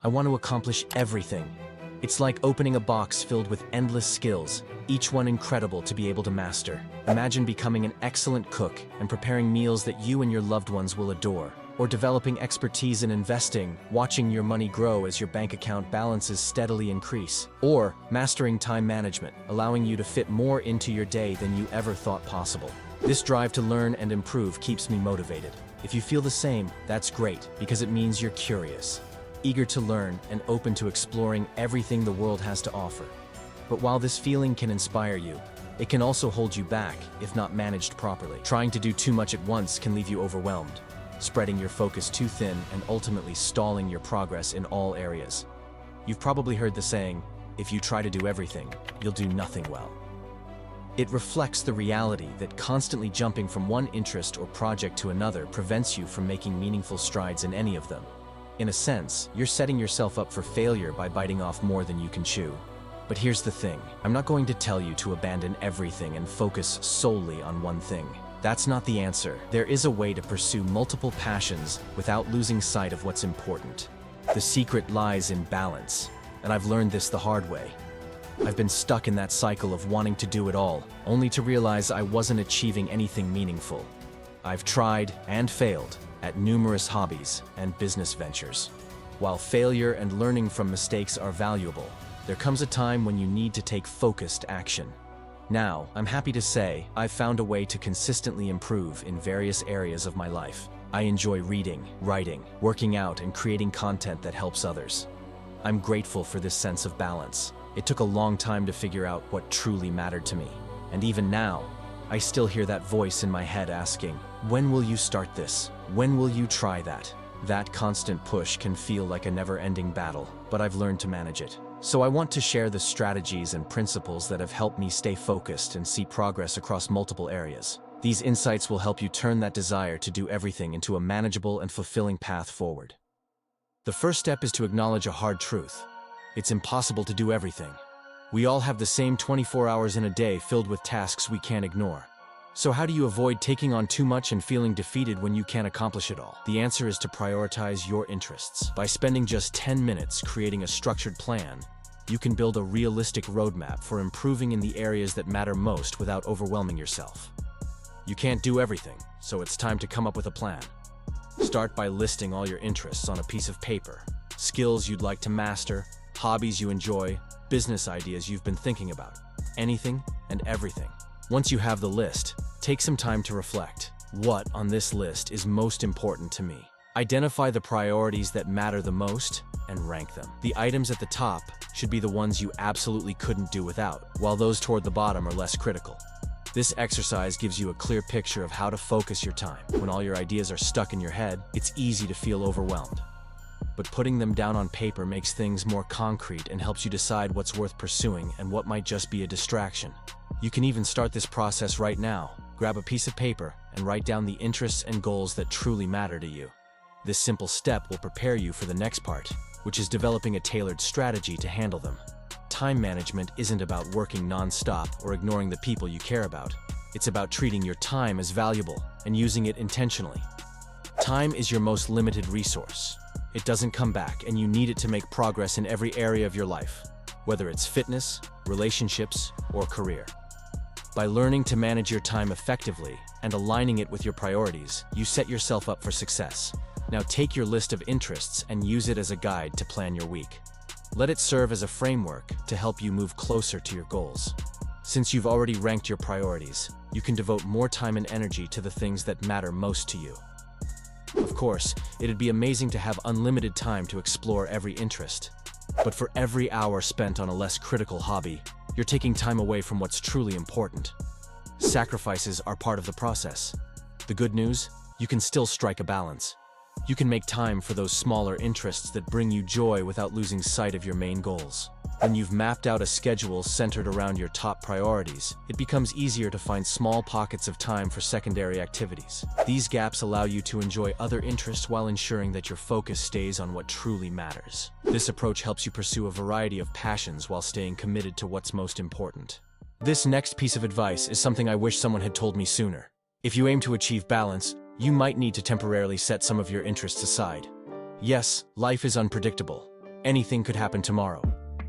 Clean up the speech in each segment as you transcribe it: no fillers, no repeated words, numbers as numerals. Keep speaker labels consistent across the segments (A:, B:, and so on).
A: I want to accomplish everything. It's like opening a box filled with endless skills, each one incredible to be able to master. Imagine becoming an excellent cook and preparing meals that you and your loved ones will adore. Or developing expertise in investing, watching your money grow as your bank account balances steadily increase. Or mastering time management, allowing you to fit more into your day than you ever thought possible. This drive to learn and improve keeps me motivated. If you feel the same, that's great, because it means you're curious, eager to learn and open to exploring everything the world has to offer. But while this feeling can inspire you, it can also hold you back if not managed properly. Trying to do too much at once can leave you overwhelmed, spreading your focus too thin and ultimately stalling your progress in all areas. You've probably heard the saying, if you try to do everything, you'll do nothing well. It reflects the reality that constantly jumping from one interest or project to another prevents you from making meaningful strides in any of them. In a sense, you're setting yourself up for failure by biting off more than you can chew. But here's the thing, I'm not going to tell you to abandon everything and focus solely on one thing. That's not the answer. There is a way to pursue multiple passions without losing sight of what's important. The secret lies in balance, and I've learned this the hard way. I've been stuck in that cycle of wanting to do it all, only to realize I wasn't achieving anything meaningful. I've tried and failed at numerous hobbies and business ventures. While failure and learning from mistakes are valuable, there comes a time when you need to take focused action. Now, I'm happy to say I've found a way to consistently improve in various areas of my life. I enjoy reading, writing, working out, and creating content that helps others. I'm grateful for this sense of balance. It took a long time to figure out what truly mattered to me. And even now, I still hear that voice in my head asking, when will you start this? When will you try that? That constant push can feel like a never-ending battle, but I've learned to manage it. So I want to share the strategies and principles that have helped me stay focused and see progress across multiple areas. These insights will help you turn that desire to do everything into a manageable and fulfilling path forward. The first step is to acknowledge a hard truth. It's impossible to do everything. We all have the same 24 hours in a day filled with tasks we can't ignore. So how do you avoid taking on too much and feeling defeated when you can't accomplish it all? The answer is to prioritize your interests. By spending just 10 minutes creating a structured plan, you can build a realistic roadmap for improving in the areas that matter most without overwhelming yourself. You can't do everything, so it's time to come up with a plan. Start by listing all your interests on a piece of paper. Skills you'd like to master, hobbies you enjoy, business ideas you've been thinking about. Anything and everything. Once you have the list, take some time to reflect. What on this list is most important to me? Identify the priorities that matter the most and rank them. The items at the top should be the ones you absolutely couldn't do without, while those toward the bottom are less critical. This exercise gives you a clear picture of how to focus your time. When all your ideas are stuck in your head, it's easy to feel overwhelmed. But putting them down on paper makes things more concrete and helps you decide what's worth pursuing and what might just be a distraction. You can even start this process right now. Grab a piece of paper and write down the interests and goals that truly matter to you. This simple step will prepare you for the next part, which is developing a tailored strategy to handle them. Time management isn't about working non-stop or ignoring the people you care about. It's about treating your time as valuable and using it intentionally. Time is your most limited resource. It doesn't come back, and you need it to make progress in every area of your life, whether it's fitness, relationships, or career. By learning to manage your time effectively and aligning it with your priorities, you set yourself up for success. Now take your list of interests and use it as a guide to plan your week. Let it serve as a framework to help you move closer to your goals. Since you've already ranked your priorities, you can devote more time and energy to the things that matter most to you. Of course, it'd be amazing to have unlimited time to explore every interest. But for every hour spent on a less critical hobby, you're taking time away from what's truly important. Sacrifices are part of the process. The good news? You can still strike a balance. You can make time for those smaller interests that bring you joy without losing sight of your main goals. When you've mapped out a schedule centered around your top priorities, it becomes easier to find small pockets of time for secondary activities. These gaps allow you to enjoy other interests while ensuring that your focus stays on what truly matters. This approach helps you pursue a variety of passions while staying committed to what's most important. This next piece of advice is something I wish someone had told me sooner. If you aim to achieve balance, you might need to temporarily set some of your interests aside. Yes, life is unpredictable, Anything could happen tomorrow,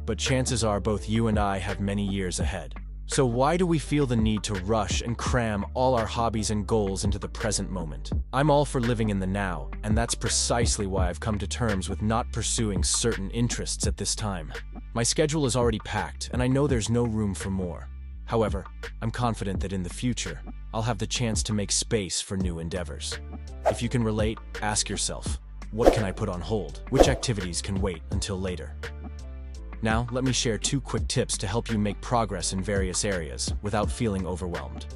A: but chances are both you and I have many years ahead. So why do we feel the need to rush and cram all our hobbies and goals into the present moment? I'm all for living in the now, and that's precisely why I've come to terms with not pursuing certain interests at this time. My schedule is already packed, and I know there's no room for more. However, I'm confident that in the future, I'll have the chance to make space for new endeavors. If you can relate, ask yourself, what can I put on hold? Which activities can wait until later? Now, let me share 2 quick tips to help you make progress in various areas without feeling overwhelmed.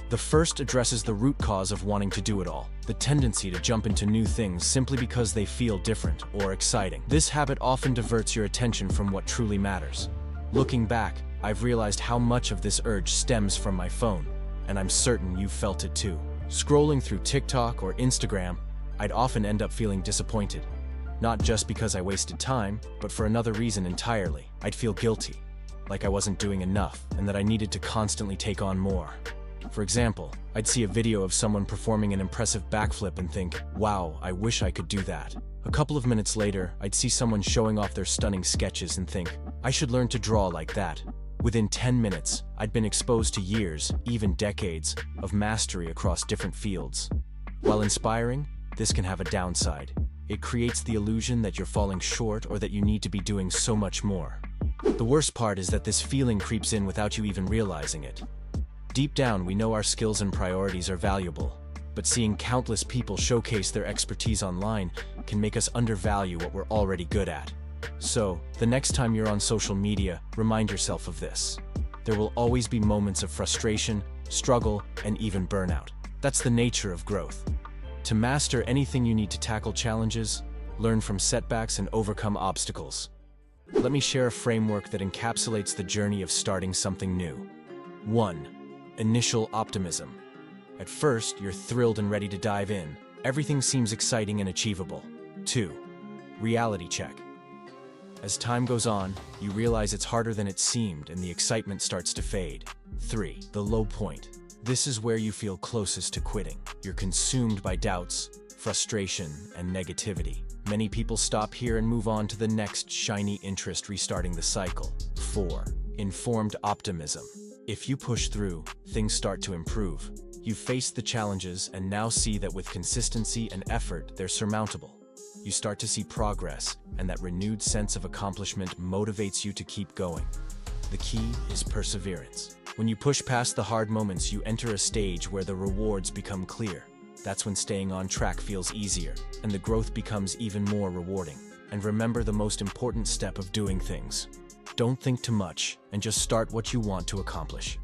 A: The first addresses the root cause of wanting to do it all, the tendency to jump into new things simply because they feel different or exciting. This habit often diverts your attention from what truly matters. Looking back, I've realized how much of this urge stems from my phone, and I'm certain you've felt it too. Scrolling through TikTok or Instagram, I'd often end up feeling disappointed. Not just because I wasted time, but for another reason entirely. I'd feel guilty, like I wasn't doing enough, and that I needed to constantly take on more. For example, I'd see a video of someone performing an impressive backflip and think, wow, I wish I could do that. A couple of minutes later, I'd see someone showing off their stunning sketches and think, I should learn to draw like that. Within 10 minutes, I'd been exposed to years, even decades, of mastery across different fields. While inspiring, this can have a downside. It creates the illusion that you're falling short or that you need to be doing so much more. The worst part is that this feeling creeps in without you even realizing it. Deep down, we know our skills and priorities are valuable, but seeing countless people showcase their expertise online can make us undervalue what we're already good at. So, the next time you're on social media, remind yourself of this. There will always be moments of frustration, struggle, and even burnout. That's the nature of growth. To master anything, you need to tackle challenges, learn from setbacks, and overcome obstacles. Let me share a framework that encapsulates the journey of starting something new. 1. Initial optimism. At first, you're thrilled and ready to dive in. Everything seems exciting and achievable. 2. Reality check. As time goes on, you realize it's harder than it seemed and the excitement starts to fade. 3. The low point. This is where you feel closest to quitting. You're consumed by doubts, frustration, and negativity. Many people stop here and move on to the next shiny interest, restarting the cycle. 4. Informed optimism. If you push through, things start to improve. You've faced the challenges and now see that with consistency and effort, they're surmountable. You start to see progress, and that renewed sense of accomplishment motivates you to keep going. The key is perseverance. When you push past the hard moments, you enter a stage where the rewards become clear. That's when staying on track feels easier, and the growth becomes even more rewarding. And remember the most important step of doing things. Don't think too much, and just start what you want to accomplish.